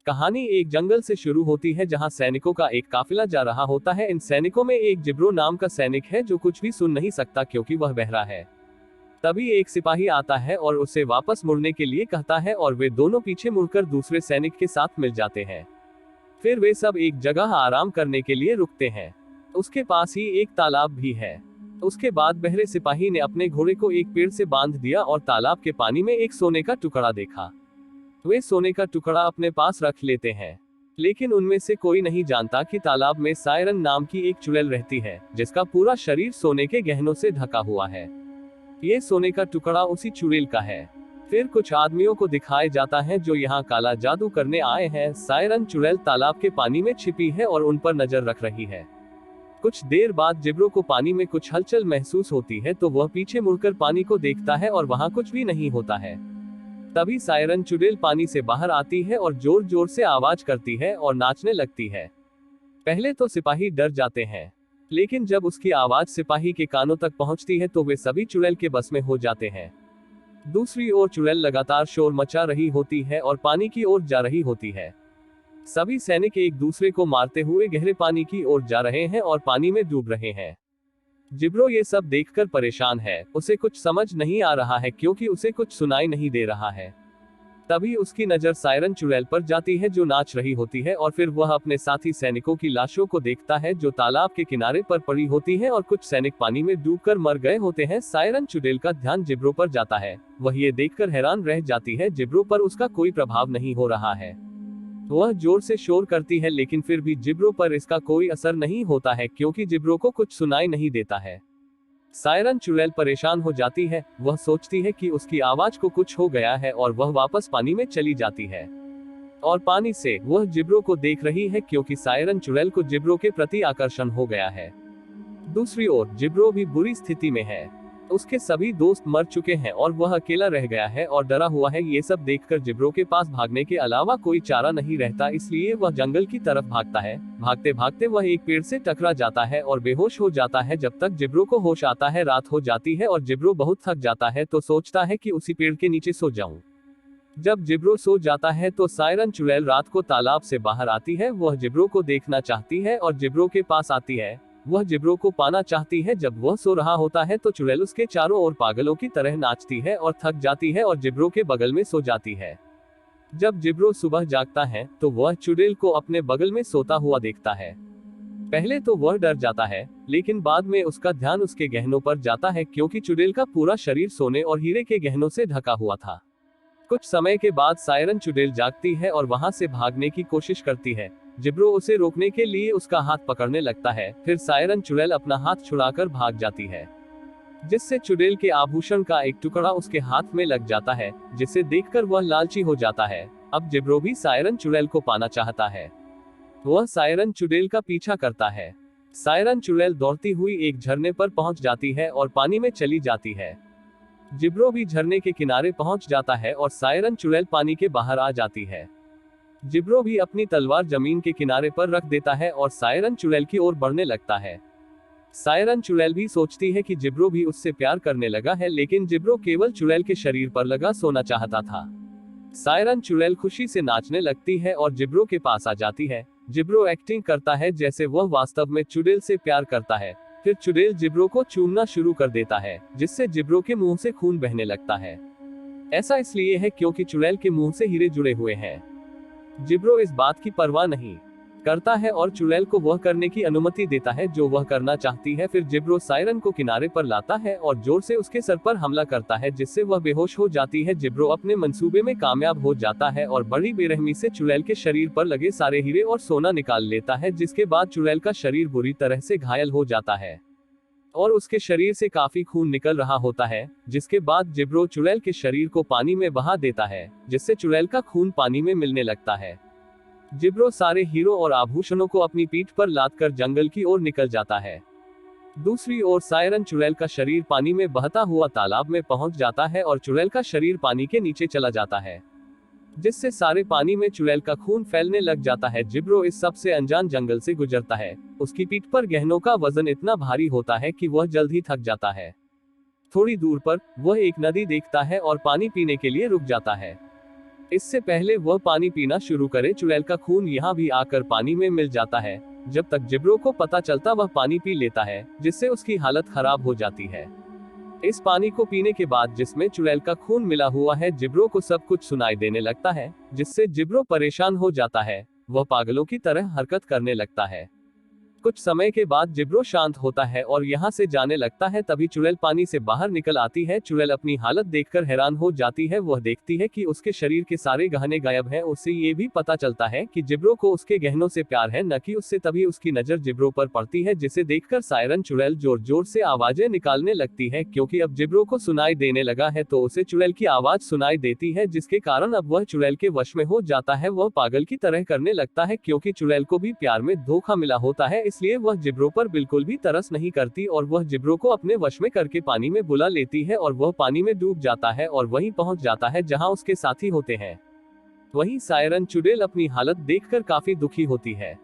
कहानी एक जंगल से शुरू होती है जहां सैनिकों का एक काफिला जा रहा होता है। इन सैनिकों में एक जिब्रो नाम का सैनिक है जो कुछ भी सुन नहीं सकता क्योंकि वह बहरा है। तभी एक सिपाही आता है और उसे वापस मुड़ने के लिए कहता है और वे दोनों पीछे मुड़कर दूसरे सैनिक के साथ मिल जाते हैं। फिर वे सब एक जगह आराम करने के लिए रुकते हैं। उसके पास ही एक तालाब भी है। उसके बाद बहरे सिपाही ने अपने घोड़े को एक पेड़ से बांध दिया और तालाब के पानी में एक सोने का टुकड़ा देखा। वे सोने का टुकड़ा अपने पास रख लेते हैं, लेकिन उनमें से कोई नहीं जानता कि तालाब में सायरन नाम की एक चुड़ैल रहती है जिसका पूरा शरीर सोने के गहनों से ढका हुआ है। ये सोने का टुकड़ा उसी चुड़ैल का है। फिर कुछ आदमियों को दिखाया जाता है जो यहाँ काला जादू करने आए हैं। सायरन चुड़ैल तालाब के पानी में छिपी है और उन पर नजर रख रही है। कुछ देर बाद जिब्रो को पानी में कुछ हलचल महसूस होती है तो वह पीछे मुड़कर पानी को देखता है और वहाँ कुछ भी नहीं होता है। तभी सायरन चुड़ैल पानी से बाहर आती है और जोर जोर से आवाज करती है और नाचने लगती है। पहले तो सिपाही डर जाते हैं, लेकिन जब उसकी आवाज सिपाही के कानों तक पहुंचती है तो वे सभी चुड़ैल के बस में हो जाते हैं। दूसरी ओर चुड़ैल लगातार शोर मचा रही होती है और पानी की ओर जा रही होती है। सभी सैनिक एक दूसरे को मारते हुए गहरे पानी की ओर जा रहे हैं और पानी में डूब रहे हैं। जिब्रो ये सब देखकर परेशान है। उसे कुछ समझ नहीं आ रहा है क्योंकि उसे कुछ सुनाई नहीं दे रहा है। तभी उसकी नजर सायरन चुड़ैल पर जाती है जो नाच रही होती है और फिर वह अपने साथी सैनिकों की लाशों को देखता है जो तालाब के किनारे पर पड़ी होती हैं और कुछ सैनिक पानी में डूबकर मर गए होते हैं। सायरन चुड़ैल का ध्यान जिब्रो पर जाता है। वह ये देखकर हैरान रह जाती है जिब्रो पर उसका कोई प्रभाव नहीं हो रहा है। वह जोर से शोर करती है लेकिन फिर भी जिब्रो पर इसका कोई असर नहीं होता है क्योंकि जिब्रो को कुछ सुनाई नहीं देता है। सायरन चुड़ैल परेशान हो जाती है। वह सोचती है कि उसकी आवाज को कुछ हो गया है और वह वापस पानी में चली जाती है और पानी से वह जिब्रो को देख रही है क्योंकि सायरन चुड़ैल को जिब्रो के प्रति आकर्षण हो गया है। दूसरी ओर जिब्रो भी बुरी स्थिति में है। उसके सभी दोस्त मर चुके हैं और वह अकेला रह गया है और डरा हुआ है। ये सब देखकर जिब्रो के पास भागने के अलावा कोई चारा नहीं रहता, इसलिए वह जंगल की तरफ भागता है। भागते भागते वह एक पेड़ से टकरा जाता है और बेहोश हो जाता है। जब तक जिब्रो को होश आता है रात हो जाती है और जिब्रो बहुत थक जाता है तो सोचता है कि उसी पेड़ के नीचे सो जाऊं। जब जिब्रो सो जाता है तो सायरन चुड़ैल रात को तालाब से बाहर आती है। वह जिब्रो को देखना चाहती है और जिब्रो के पास आती है। वह जिब्रो को पाना चाहती है। जब वह सो रहा होता है तो चुड़ैल उसके चारों ओर पागलों की तरह नाचती है और थक जाती है और जिब्रो के बगल में सो जाती है। जब जिब्रो सुबह जागता है तो वह चुड़ैल को अपने बगल में सोता हुआ देखता है। पहले तो वह डर जाता है, लेकिन बाद में उसका ध्यान उसके गहनों पर जाता है क्योंकि चुड़ैल का पूरा शरीर सोने और हीरे के गहनों से ढका हुआ था। कुछ समय के बाद सायरन चुड़ैल जागती है और वहां से भागने की कोशिश करती है। जिब्रो उसे रोकने के लिए उसका हाथ पकड़ने लगता है। फिर सायरन चुड़ैल अपना हाथ छुड़ाकर भाग जाती है, जिससे चुड़ैल के आभूषण का एक टुकड़ा उसके हाथ में लग जाता है, जिसे देखकर वह लालची हो जाता है। अब जिब्रो भी सायरन चुड़ैल को पाना चाहता है। वह सायरन चुड़ैल का पीछा करता है। सायरन चुड़ैल दौड़ती हुई एक झरने पर पहुंच जाती है और पानी में चली जाती है। जिब्रो भी झरने के किनारे पहुंच जाता है और सायरन चुड़ैल पानी के बाहर आ जाती है। जिब्रो भी अपनी तलवार जमीन के किनारे पर रख देता है और सायरन चुड़ैल की ओर बढ़ने लगता है। सायरन चुड़ैल भी सोचती है कि जिब्रो भी उससे प्यार करने लगा है, लेकिन जिब्रो केवल चुड़ैल के शरीर पर लगा सोना चाहता था। सायरन चुड़ैल खुशी से नाचने लगती है और जिब्रो के पास आ जाती है। जिब्रो एक्टिंग करता है जैसे वह वास्तव में चुड़ैल से प्यार करता है। फिर चुड़ैल जिब्रो को चूमना शुरू कर देता है, जिससे जिब्रो के मुंह से खून बहने लगता है। ऐसा इसलिए है क्योंकि चुड़ैल के मुंह से हीरे जुड़े हुए हैं। जिब्रो इस बात की परवाह नहीं करता है और चुड़ैल को वह करने की अनुमति देता है जो वह करना चाहती है। फिर जिब्रो सायरन को किनारे पर लाता है और जोर से उसके सर पर हमला करता है, जिससे वह बेहोश हो जाती है। जिब्रो अपने मंसूबे में कामयाब हो जाता है और बड़ी बेरहमी से चुड़ैल के शरीर पर लगे सारे हीरे और सोना निकाल लेता है, जिसके बाद चुड़ैल का शरीर बुरी तरह से घायल हो जाता है और उसके शरीर से काफी खून निकल रहा होता है। जिसके बाद जिब्रो चुड़ैल के शरीर को पानी में बहा देता है, जिससे चुड़ैल का खून पानी में मिलने लगता है। जिब्रो सारे हीरो और आभूषणों को अपनी पीठ पर लादकर जंगल की ओर निकल जाता है। दूसरी ओर सायरन चुड़ैल का शरीर पानी में बहता हुआ तालाब में पहुंच जाता है और चुड़ैल का शरीर पानी के नीचे चला जाता है, जिससे सारे पानी में चुड़ैल का खून फैलने लग जाता है। जिब्रो इस सब से अनजान जंगल से गुजरता है। उसकी पीठ पर गहनों का वजन इतना भारी होता है कि वह जल्द ही थक जाता है। थोड़ी दूर पर वह एक नदी देखता है और पानी पीने के लिए रुक जाता है। इससे पहले वह पानी पीना शुरू करे, चुड़ैल का खून यहाँ भी आकर पानी में मिल जाता है। जब तक जिब्रो को पता चलता वह पानी पी लेता है, जिससे उसकी हालत खराब हो जाती है। इस पानी को पीने के बाद जिसमें चुड़ैल का खून मिला हुआ है, जिब्रो को सब कुछ सुनाई देने लगता है, जिससे जिब्रो परेशान हो जाता है। वह पागलों की तरह हरकत करने लगता है। कुछ समय के बाद जिब्रो शांत होता है और यहाँ से जाने लगता है। तभी चुड़ैल पानी से बाहर निकल आती है। चुड़ैल अपनी हालत देखकर हैरान हो जाती है। वह देखती है कि उसके शरीर के सारे गहने गायब हैं। उससे ये भी पता चलता है कि जिब्रो को उसके गहनों से प्यार है, न कि उससे। तभी उसकी नजर जिब्रो पर पड़ती है, जिसे देखकर सायरन चुड़ैल जोर जोर से आवाजें निकालने लगती है। क्योंकि अब जिब्रो को सुनाई देने लगा है तो उसे चुड़ैल की आवाज सुनाई देती है, जिसके कारण अब वह चुड़ैल के वश में हो जाता है। वह पागल की तरह करने लगता है, क्योंकि चुड़ैल को भी प्यार में धोखा मिला होता है। इसलिए वह जिब्रो पर बिल्कुल भी तरस नहीं करती और वह जिब्रो को अपने वश में करके पानी में बुला लेती है और वह पानी में डूब जाता है और वहीं पहुंच जाता है जहां उसके साथी होते हैं। वहीं सायरन चुड़ैल अपनी हालत देखकर काफी दुखी होती है।